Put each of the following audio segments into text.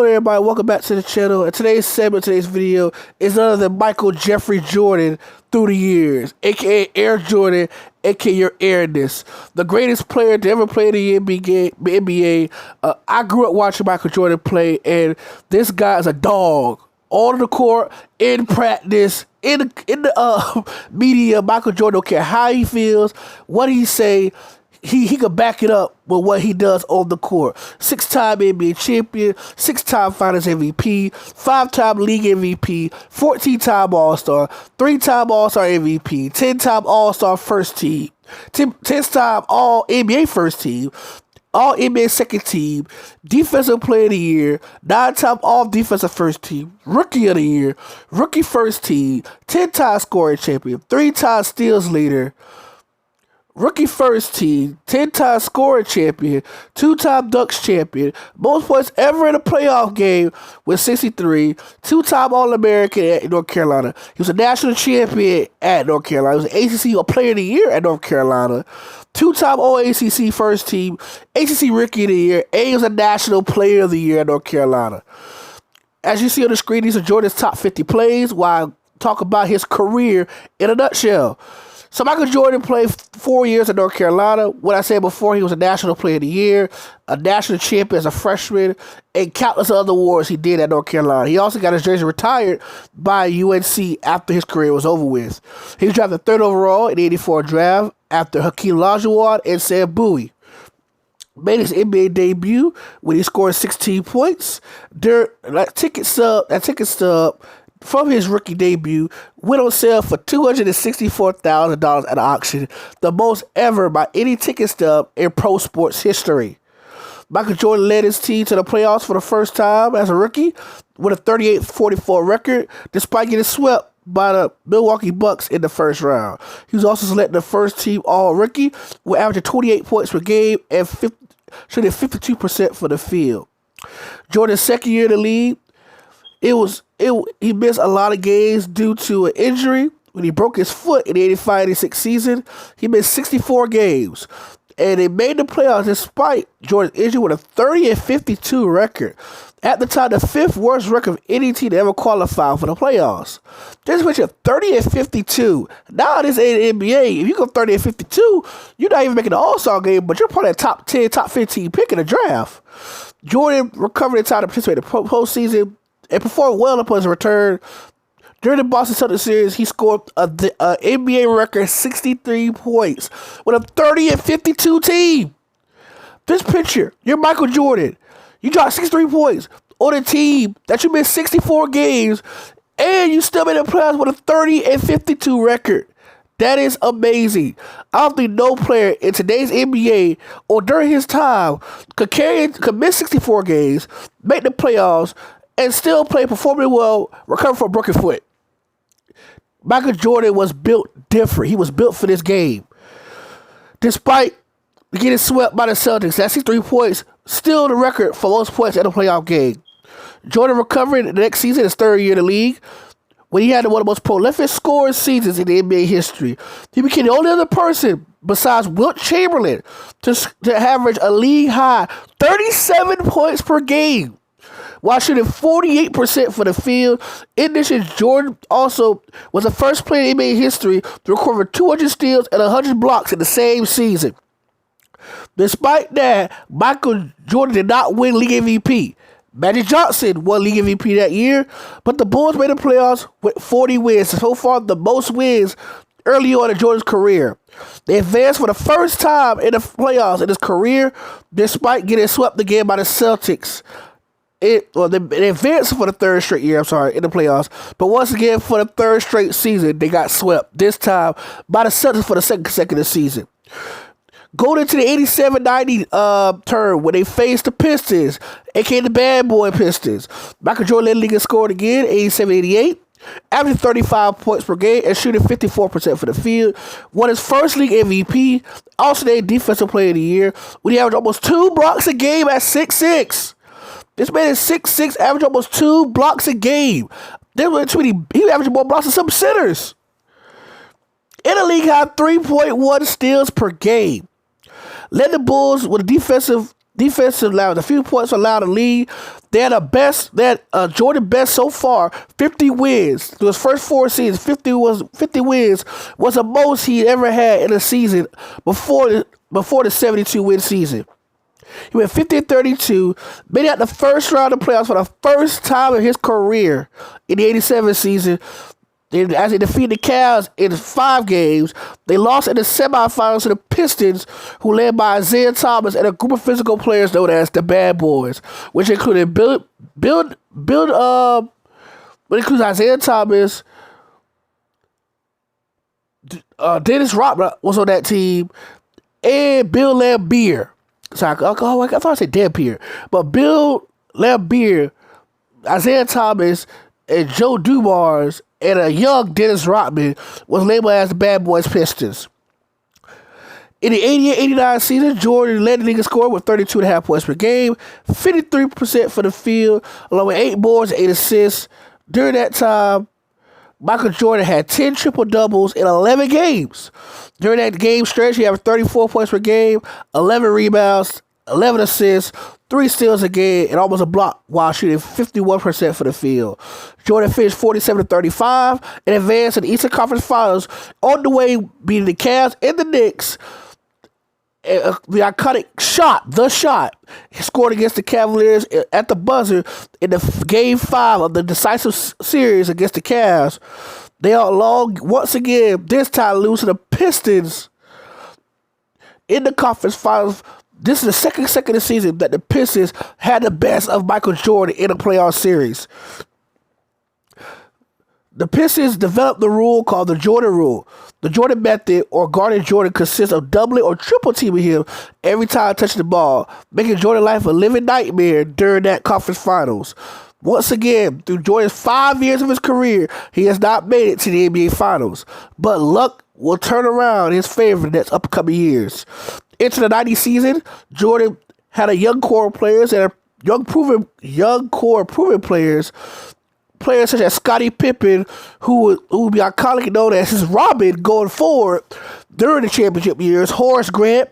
going on, everybody? Welcome back to the channel. And today's segment, today's video is none other than Michael Jeffrey Jordan through the years, aka Air Jordan, aka your airness, the greatest player to ever play in the NBA. I grew up watching Michael Jordan play, and this guy is a dog. On the court, in practice, in the media, Michael Jordan don't care how he feels, what he say. He could back it up with what he does on the court. 6-time NBA champion, 6-time Finals MVP, 5-time League MVP, 14-time All-Star, 3-time All-Star MVP, 10-time All-Star first team, 10-time All-NBA first team, All-NBA second team, Defensive Player of the Year, 9-time All-Defensive first team, Rookie of the Year, Rookie first team, 10-time scoring champion, 3-time steals leader, Rookie first team, 10-time scoring champion, 2-time Ducks champion, most points ever in a playoff game with 63, 2-time All-American at North Carolina. He was a national champion at North Carolina. He was an ACC Player of the Year at North Carolina, 2-time All-ACC first team, ACC Rookie of the Year, and he was a National Player of the Year at North Carolina. As you see on the screen, these are Jordan's top 50 plays while I talk about his career in a nutshell. So Michael Jordan played 4 years at North Carolina. What I said before, he was a National Player of the Year, a national champion as a freshman, and countless other awards he did at North Carolina. He also got his jersey retired by UNC after his career was over with. He was drafted 3rd overall in the '84 draft after Hakeem Olajuwon and Sam Bowie. Made his NBA debut when he scored 16 points. That ticket stub from his rookie debut went on sale for $264,000 at an auction, the most ever by any ticket stub in pro sports history. Michael Jordan led his team to the playoffs for the first time as a rookie with a 38-44 record, despite getting swept by the Milwaukee Bucks in the first round. He was also selected the first team All-Rookie, with averaging 28 points per game and shooting 52% for the field. Jordan's second year in the league, he missed a lot of games due to an injury when he broke his foot in the 85-86 season. He missed 64 games, and they made the playoffs despite Jordan's injury with a 30-52 record. At the time, the 5th worst record of any team to ever qualify for the playoffs. Just mention 30-52. Now this ain't the NBA. If you go 30-52, you're not even making the All-Star game, but you're part of that top 10, top 15 pick in the draft. Jordan recovered in time to participate in the postseason and performed well upon his return. During the Boston Celtics series, he scored an NBA record 63 points with a 30-52 team. This picture, you're Michael Jordan. You dropped 63 points on a team that you missed 64 games, and you still made the playoffs with a 30-52 record. That is amazing. I don't think no player in today's NBA or during his time could miss 64 games, make the playoffs, and still performing well, recover from a broken foot. Michael Jordan was built different. He was built for this game. Despite getting swept by the Celtics, that's 63 points, still the record for most points in a playoff game. Jordan recovered the next season, his 3rd year in the league, when he had one of the most prolific scoring seasons in the NBA history. He became the only other person besides Wilt Chamberlain to average a league high 37 points per game, while shooting 48% for the field. In addition, Jordan also was the first player in NBA history to record 200 steals and 100 blocks in the same season. Despite that, Michael Jordan did not win League MVP. Magic Johnson won League MVP that year, but the Bulls made the playoffs with 40 wins. So far, the most wins early on in Jordan's career. They advanced for the first time in the playoffs in his career, despite getting swept again by the Celtics. They advanced for the 3rd straight year, in the playoffs. But once again, for the 3rd straight season, they got swept, this time by the Celtics for the 2nd consecutive season. Going into the 87-90 term, when they faced the Pistons, aka the Bad Boy Pistons, Michael Jordan led the league in scoring again, 87-88, averaging 35 points per game and shooting 54% for the field. Won his first league MVP, also named Defensive Player of the Year, when he averaged almost 2 blocks a game at 6'6". This man is 6'6", averaging almost 2 blocks a game. He averaged more blocks than some centers. In the league, had 3.1 steals per game. Led the Bulls with a defensive Defense allowed a few points allowed to lead. They had Jordan best so far, 50 wins. Through his first 4 seasons, 50 wins was the most he ever had in a season before the 72 win season. He went 50-32, made it out the first round of playoffs for the first time in his career in the 87 season. As they defeated the Cavs in 5 games, they lost in the semifinals to the Pistons, who led by Isaiah Thomas and a group of physical players known as the Bad Boys, which included Isaiah Thomas, Dennis Rodman was on that team, and Bill Laimbeer. Sorry, I thought I said Dampier, but Bill Laimbeer, Isaiah Thomas, and Joe Dumars, and a young Dennis Rodman was labeled as the Bad Boys Pistons. In the 88-89 season, Jordan led the league in scoring with 32.5 points per game, 53% for the field, along with 8 boards and 8 assists. During that time, Michael Jordan had 10 triple-doubles in 11 games. During that game stretch, he averaged 34 points per game, 11 rebounds, 11 assists, 3 steals a game, and almost a block while shooting 51% for the field. Jordan finished 47-35 and advanced in the Eastern Conference Finals, on the way beating the Cavs and the Knicks. The iconic shot, he scored against the Cavaliers at the buzzer in the Game 5 of the decisive series against the Cavs. They are long, once again, this time losing the Pistons in the conference finals. This is the second consecutive season that the Pistons had the best of Michael Jordan in a playoff series. The Pistons developed the rule called the Jordan Rule. The Jordan method, or guarding Jordan, consists of doubling or triple teaming him every time touching the ball, making Jordan's life a living nightmare during that conference finals. Once again, through Jordan's 5 years of his career, he has not made it to the NBA Finals, but luck will turn around in his favor in the next upcoming years. Into the 90 season, Jordan had a young core of players and young core proven players such as Scottie Pippen, who will be iconically known as his Robin going forward during the championship years, Horace Grant,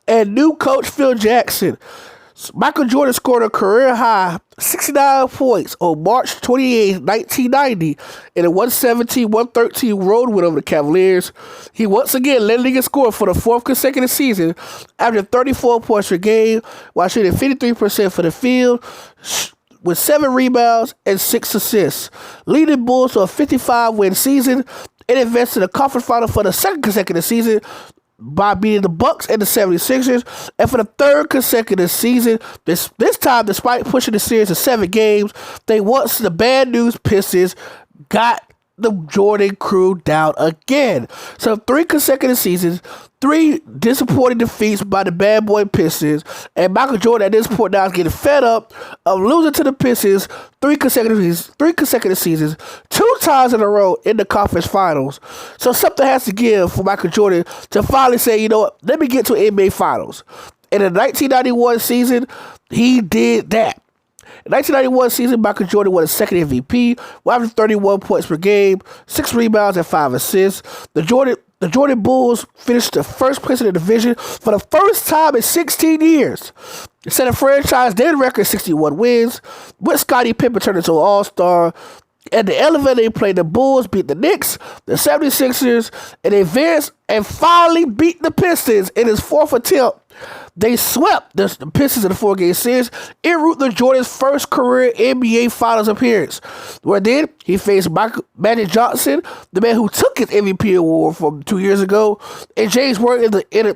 and new coach Phil Jackson. Michael Jordan scored a career-high 69 points on March 28, 1990 in a 117-113 road win over the Cavaliers. He once again led the league in scoring for the 4th consecutive season, averaging 34 points per game while shooting 53% for the field, with 7 rebounds and 6 assists, leading Bulls to a 55-win season and advanced to the conference final for the 2nd consecutive season by beating the Bucks and the 76ers, and for the 3rd consecutive season, this time, despite pushing the series to 7 games, the bad news Pistons got the Jordan crew down again. So 3 consecutive seasons, 3 disappointing defeats by the bad boy Pistons, and Michael Jordan at this point now is getting fed up of losing to the Pistons 3 consecutive seasons, 2 times in a row in the conference finals. So something has to give for Michael Jordan to finally say, you know what, let me get to NBA Finals. In the 1991 season, he did that. In the 1991 season, Michael Jordan won his 2nd MVP, averaging 31 points per game, 6 rebounds, and 5 assists. The Jordan Bulls finished the 1st place in the division for the first time in 16 years. They set a franchise dead record 61 wins, with Scottie Pippen turned into an all-star. At the elevator, they played the Bulls, beat the Knicks, the 76ers, and advanced and finally beat the Pistons in his 4th attempt. They swept the Pistons in the 4-game series en route to Jordan's first career NBA Finals appearance, where then he faced Magic Johnson, the man who took his MVP award from 2 years ago, and James Worthy in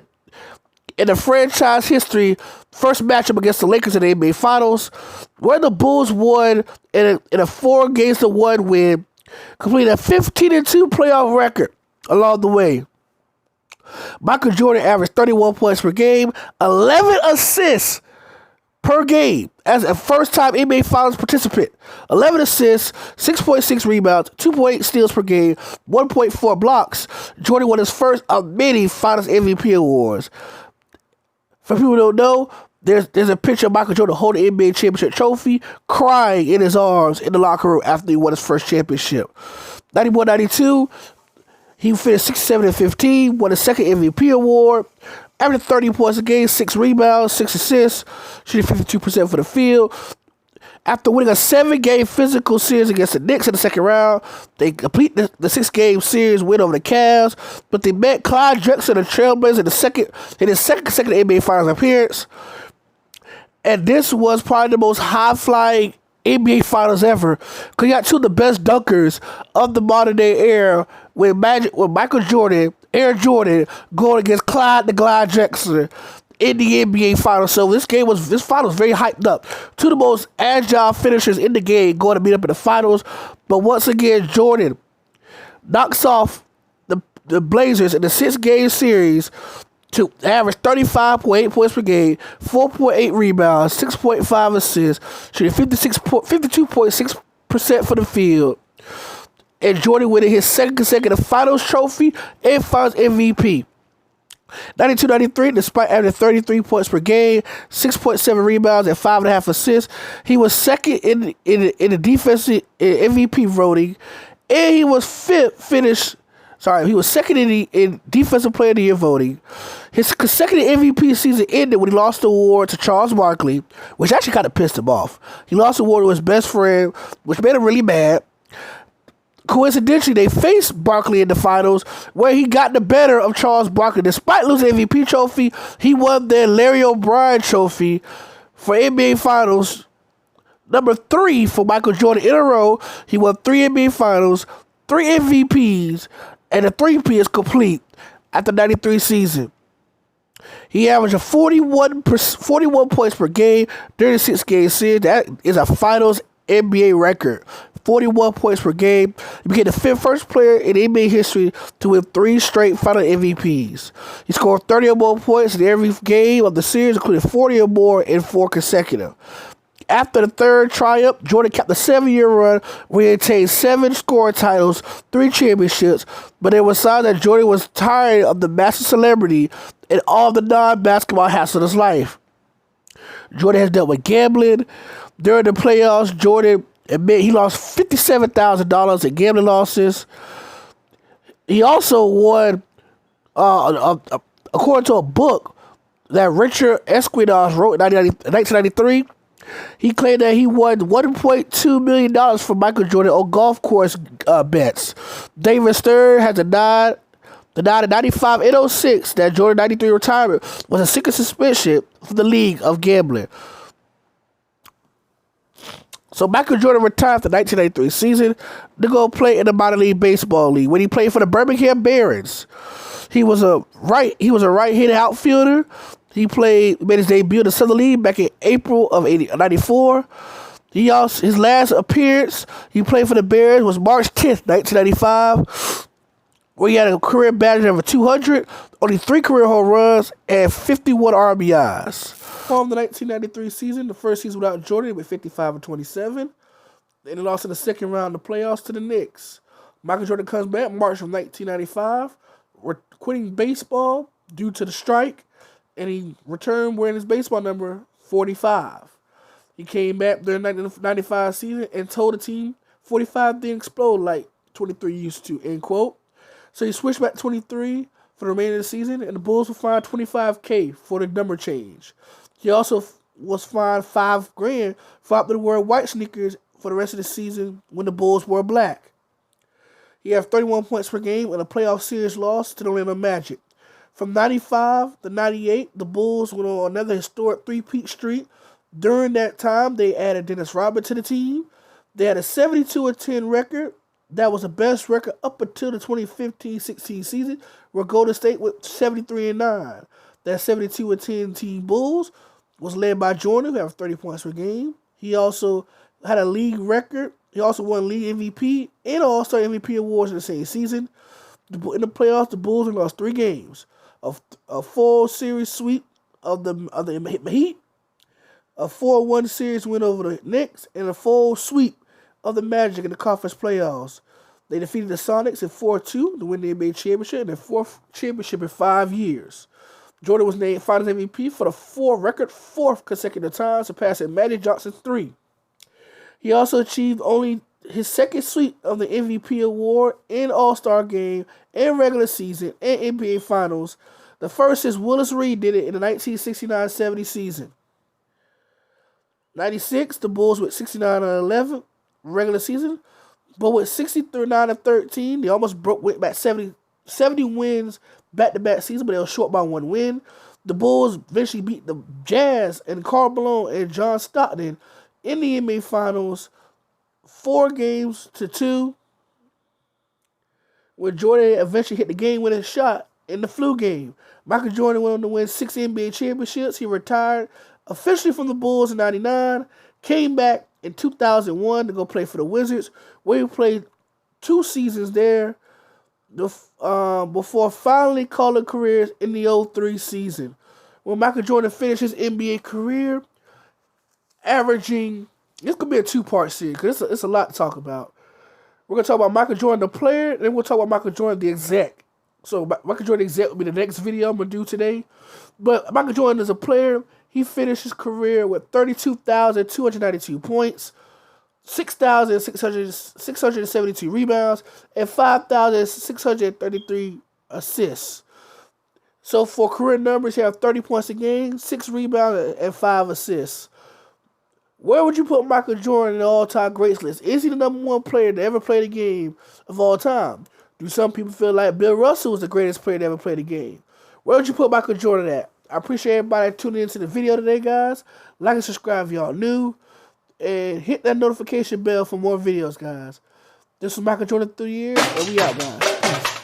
the franchise history first matchup against the Lakers in the NBA Finals, where the Bulls won in a 4-1 win, completing a 15-2 playoff record along the way. Michael Jordan averaged 31 points per game, 11 assists per game as a first-time NBA Finals participant. 11 assists, 6.6 rebounds, 2.8 steals per game, 1.4 blocks. Jordan won his first of many Finals MVP awards. For people who don't know, there's a picture of Michael Jordan holding the NBA championship trophy, crying in his arms in the locker room after he won his first championship. 91-92, he finished 67-15, won his 2nd MVP award. averaging 30 points a game, 6 rebounds, 6 assists, shooting 52% for the field. After winning a 7-game physical series against the Knicks in the second round, they complete the 6-game series win over the Cavs, but they met Clyde Drexler, the Trailblazers, in his second consecutive NBA Finals appearance. And this was probably the most high-flying NBA Finals ever, because you got two of the best dunkers of the modern-day era with Michael Jordan, Air Jordan, going against Clyde the Glide Drexler in the NBA Finals. So this final was very hyped up. Two of the most agile finishers in the game going to meet up in the finals. But once again, Jordan knocks off the Blazers in the 6-game series to average 35.8 points per game, 4.8 rebounds, 6.5 assists, shooting 52.6% for the field. And Jordan winning his second consecutive finals trophy and finals MVP. 92-93, despite averaging 33 points per game, 6.7 rebounds, and 5.5 assists, he was second in the defensive MVP voting, and he was he was second in defensive player of the year voting. His consecutive MVP season ended when he lost the award to Charles Barkley, which actually kind of pissed him off. He lost the award to his best friend, which made him really mad. Coincidentally, they faced Barkley in the finals, where he got the better of Charles Barkley. Despite losing the MVP trophy, he won the Larry O'Brien trophy for NBA Finals number 3 for Michael Jordan in a row. He won 3 NBA Finals, 3 MVPs, and the 3P is complete after the 93 season. He averaged 41 points per game during the 6-game series. That is a Finals NBA record. 41 points per game. He became the first player in NBA history to win 3 straight final MVPs. He scored 30 or more points in every game of the series, including 40 or more in 4 consecutive. After the third triumph, Jordan capped a 7-year run where he attained 7 scoring titles, 3 championships, but it was signs that Jordan was tired of the massive celebrity and all the non-basketball hassle of his life. Jordan has dealt with gambling. During the playoffs, Jordan admitted he lost $57,000 in gambling losses. He also won, according to a book that Richard Esquinas wrote in 1993, he claimed that he won $1.2 million from Michael Jordan on golf course bets. David Stern has denied in 95 and 06 that Jordan 93 retirement was a secret suspension from the league of gambling. So Michael Jordan retired after the 1993 season to go play in the minor league baseball league. When he played for the Birmingham Barons, he was a right-handed outfielder. He made his debut in the Southern League back in April of 94. His last appearance he played for the Barons was March 10th, 1995, where he had a career batting average of 200, only 3 career home runs, and 51 RBIs. From the 1993 season, the first season without Jordan, with 55-27. They lost in the second round of the playoffs to the Knicks. Michael Jordan comes back March of 1995, quitting baseball due to the strike, and he returned wearing his baseball number 45. He came back during the 1995 season and told the team 45 didn't explode like 23 used to, end quote. So he switched back to 23 for the remainder of the season, and the Bulls were fined $25,000 for the number change. He also was fined $5,000 for opting to wear white sneakers for the rest of the season when the Bulls wore black. He had 31 points per game in a playoff series loss to the Orlando Magic. From 95 to 98, the Bulls went on another historic 3-peat streak. During that time, they added Dennis Rodman to the team. They had a 72-10 record. That was the best record up until the 2015-16 season, where Golden State went 73-9. That 72-10 team Bulls was led by Jordan, who had 30 points per game. He also had a league record. He also won league MVP and All-Star MVP awards in the same season. In the playoffs, the Bulls lost 3 games. A full series sweep of the Heat, a 4-1 series win over the Knicks, and a full sweep of the Magic in the conference playoffs. They defeated the Sonics in 4-2 to win the NBA championship, and their 4th championship in 5 years. Jordan was named Finals MVP for the 4th consecutive time, surpassing Magic Johnson's 3. He also achieved only his 2nd sweep of the MVP award in All-Star game and regular season and NBA Finals The first is Willis Reed did it in the 1969-70 season. 96, the Bulls with 69-11 regular season. But with 63-9-13, they almost went back 70 wins back-to-back season, but they were short by 1 win. The Bulls eventually beat the Jazz and Karl Malone and John Stockton in the NBA Finals 4-2, where Jordan eventually hit the game-winning shot in the flu game. Michael Jordan went on to win 6 NBA championships. He retired officially from the Bulls in 99, came back in 2001 to go play for the Wizards, where he played 2 seasons there before finally calling careers in the 03 season, when Michael Jordan finished his NBA career averaging, this could be a 2-part series because it's a lot to talk about. We're going to talk about Michael Jordan the player, and then we'll talk about Michael Jordan the exec. So Michael Jordan the exec will be the next video I'm going to do today. But Michael Jordan is a player. He finished his career with 32,292 points, 6,672 rebounds, and 5,633 assists. So for career numbers, he had 30 points a game, 6 rebounds, and 5 assists. Where would you put Michael Jordan in the all-time greats list? Is he the #1 player to ever play the game of all time? Do some people feel like Bill Russell was the greatest player to ever play the game? Where would you put Michael Jordan at? I appreciate everybody tuning into the video today, guys. Like and subscribe if y'all new. And hit that notification bell for more videos, guys. This was Michael Jordan 3 years, and we out, guys. Peace.